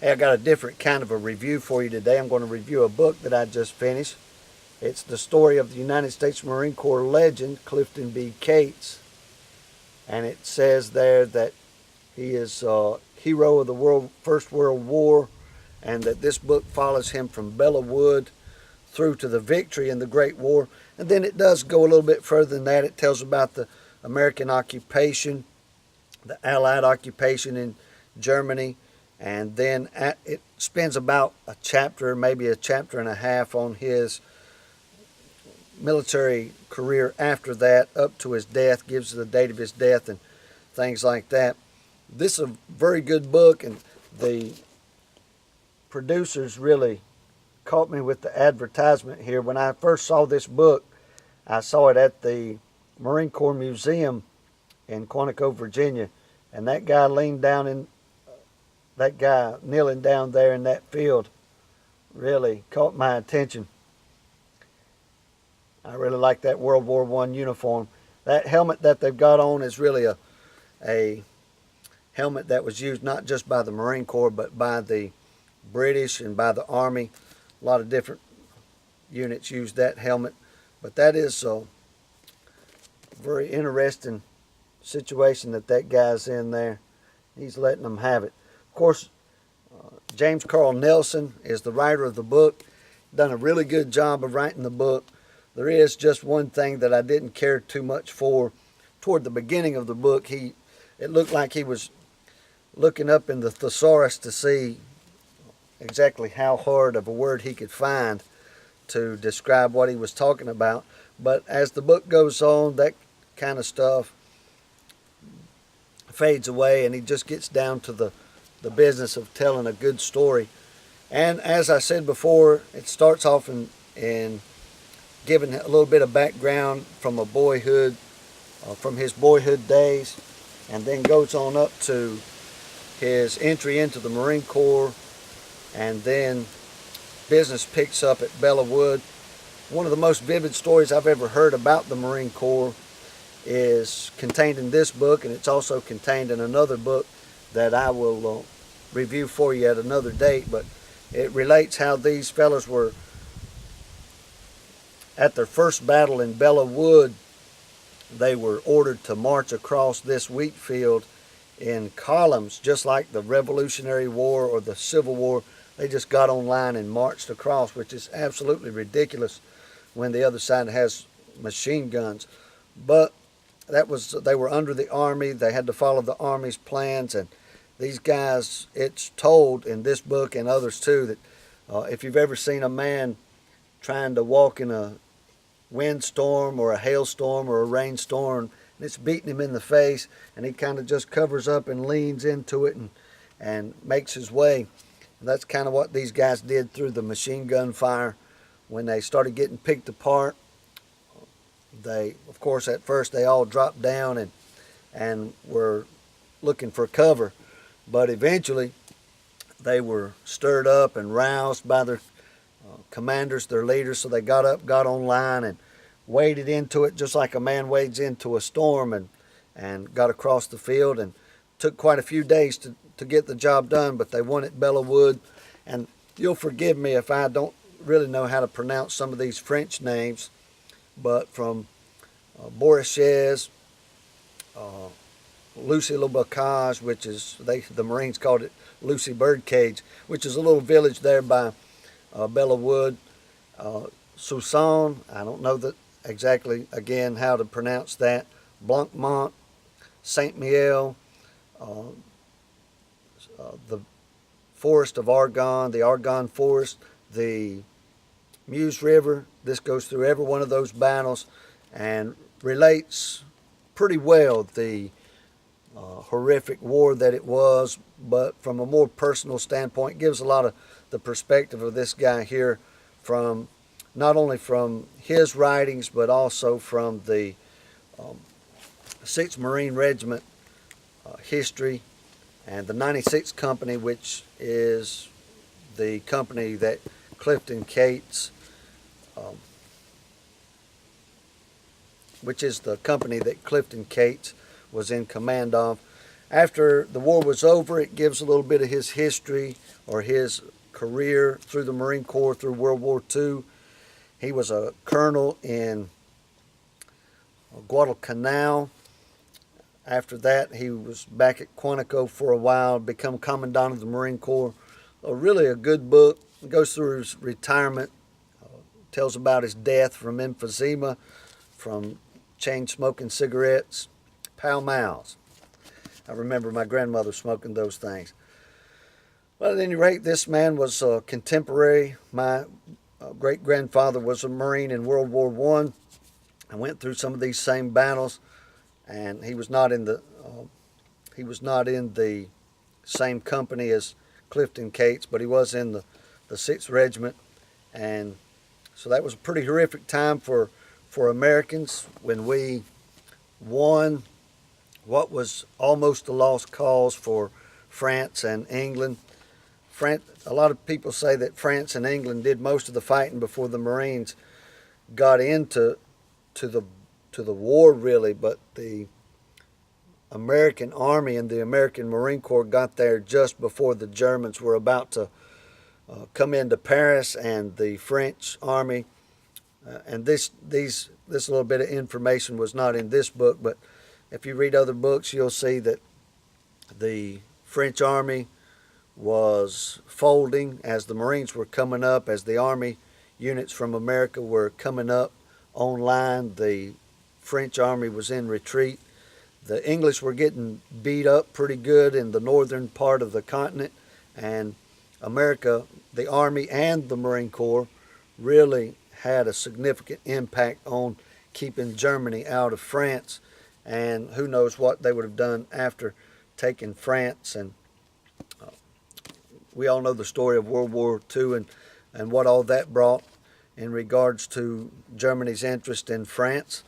Hey, I got a different kind of a review for you today. I'm going to review a book that I just finished. It's the story of the United States Marine Corps legend, Clifton Cates. And it says there that he is a hero of the First World War, and that this book follows him from Belleau Wood through to the victory in the Great War. And then it does go a little bit further than that. It tells about the American occupation, the Allied occupation in Germany, and then it spends about a chapter, maybe a chapter and a half, on his military career after that, up to his death, gives the date of his death and things like that. This is a very good book, and the producers really caught me with the advertisement here. When I first saw this book, I saw it at the Marine Corps Museum in Quantico, Virginia, and that guy kneeling down there in that field really caught my attention. I really like that World War I uniform. That helmet that they've got on is really a helmet that was used not just by the Marine Corps, but by the British and by the Army. A lot of different units used that helmet. But that is a very interesting situation that guy's in there. He's letting them have it. Of course, James Carl Nelson is the writer of the book. Done a really good job of writing the book. There is just one thing that I didn't care too much for. Toward the beginning of the book, it looked like he was looking up in the thesaurus to see exactly how hard of a word he could find to describe what he was talking about. But as the book goes on, that kind of stuff fades away, and he just gets down to the business of telling a good story. And as I said before, it starts off in giving a little bit of background from from his boyhood days, and then goes on up to his entry into the Marine Corps, and then business picks up at Belleau Wood. One of the most vivid stories I've ever heard about the Marine Corps is contained in this book, and it's also contained in another book that I will review for you at another date. But it relates how these fellas were at their first battle in Belleau Wood. They were ordered to march across this wheat field in columns, just like the Revolutionary War or the Civil War. They just got on line and marched across, which is absolutely ridiculous when the other side has machine guns. But they were under the Army. They had to follow the Army's plans, and these guys, it's told in this book and others too, that if you've ever seen a man trying to walk in a windstorm or a hailstorm or a rainstorm, and it's beating him in the face, and he kind of just covers up and leans into it and makes his way. And that's kind of what these guys did through the machine gun fire. When they started getting picked apart, of course, at first they all dropped down and were looking for cover, but eventually they were stirred up and roused by their commanders, their leaders. So they got up, got on line, and waded into it just like a man wades into a storm, and got across the field. And took quite a few days to get the job done, but they won at Belleau Wood. And you'll forgive me if I don't really know how to pronounce some of these French names, but from Bourrichez, Lucy Le Bocage, which is, the Marines called it Lucy Birdcage, which is a little village there by Belleau Wood. Sousson, I don't know exactly again how to pronounce that. Blancmont, Saint Miel, the Forest of Argonne, the Argonne Forest, the Meuse River. This goes through every one of those battles and relates pretty well the horrific war that it was, but from a more personal standpoint, gives a lot of the perspective of this guy here, from not only from his writings, but also from the 6th Marine Regiment history, and the 96th Company, which is the company that Clifton Cates, was in command of. After the war was over, it gives a little bit of his history or his career through the Marine Corps through World War II. He was a colonel in Guadalcanal. After that, he was back at Quantico for a while, become Commandant of the Marine Corps. Really a good book. It goes through his retirement, tells about his death from emphysema, from chain smoking cigarettes, Pall Malls. I remember my grandmother smoking those things. Well, at any rate, this man was a contemporary. My great-grandfather was a Marine in World War I. I went through some of these same battles, and he was not in the same company as Clifton Cates, but he was in the 6th Regiment, and so that was a pretty horrific time for Americans when we won what was almost a lost cause for France and England. A lot of people say that France and England did most of the fighting before the Marines got into the war, really, but the American Army and the American Marine Corps got there just before the Germans were about to come into Paris, and the French Army. And this little bit of information was not in this book, but if you read other books, you'll see that the French Army was folding as the Marines were coming up, as the Army units from America were coming up online. The French Army was in retreat. The English were getting beat up pretty good in the northern part of the continent, and America, the Army and the Marine Corps, really had a significant impact on keeping Germany out of France, and who knows what they would have done after taking France. And we all know the story of World War II and what all that brought in regards to Germany's interest in France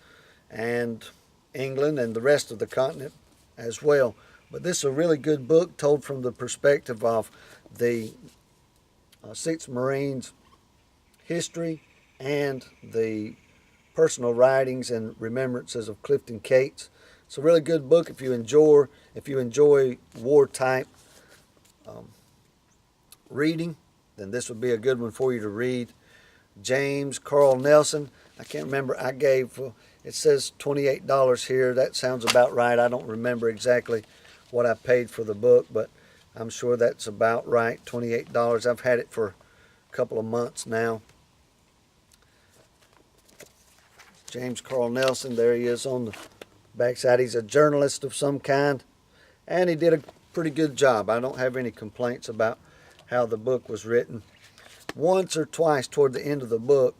and England and the rest of the continent as well. But this is a really good book told from the perspective of the 6th Marines history and the personal writings and remembrances of Clifton Cates. It's a really good book if you enjoy war type reading, then this would be a good one for you to read. James Carl Nelson, I can't remember, I gave, it says $28 here. That sounds about right. I don't remember exactly what I paid for the book, but I'm sure that's about right, $28. I've had it for a couple of months now. James Carl Nelson, there he is on the backside. He's a journalist of some kind, and he did a pretty good job. I don't have any complaints about how the book was written. Once or twice toward the end of the book,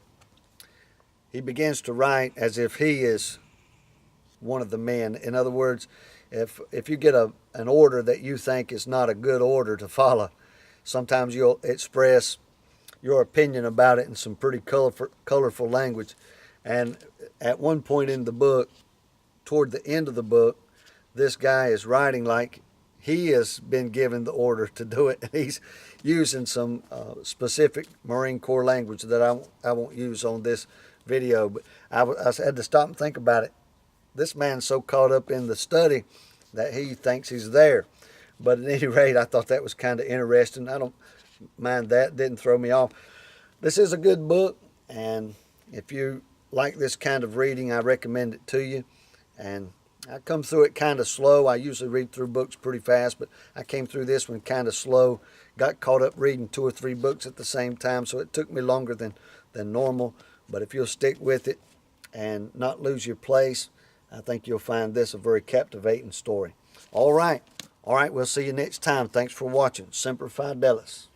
he begins to write as if he is one of the men. In other words, if you get an order that you think is not a good order to follow, sometimes you'll express your opinion about it in some pretty colorful language. And at one point in the book, toward the end of the book, this guy is writing like he has been given the order to do it. He's using some specific Marine Corps language that I won't use on this video, but I had to stop and think about it. This man's so caught up in the study that he thinks he's there. But at any rate, I thought that was kind of interesting. I don't mind that. It didn't throw me off. This is a good book, and if you like this kind of reading, I recommend it to you. And I come through it kind of slow. I usually read through books pretty fast, but I came through this one kind of slow. Got caught up reading 2 or 3 books at the same time, so it took me longer than normal. But if you'll stick with it and not lose your place, I think you'll find this a very captivating story. All right, we'll see you next time. Thanks for watching. Semper Fidelis.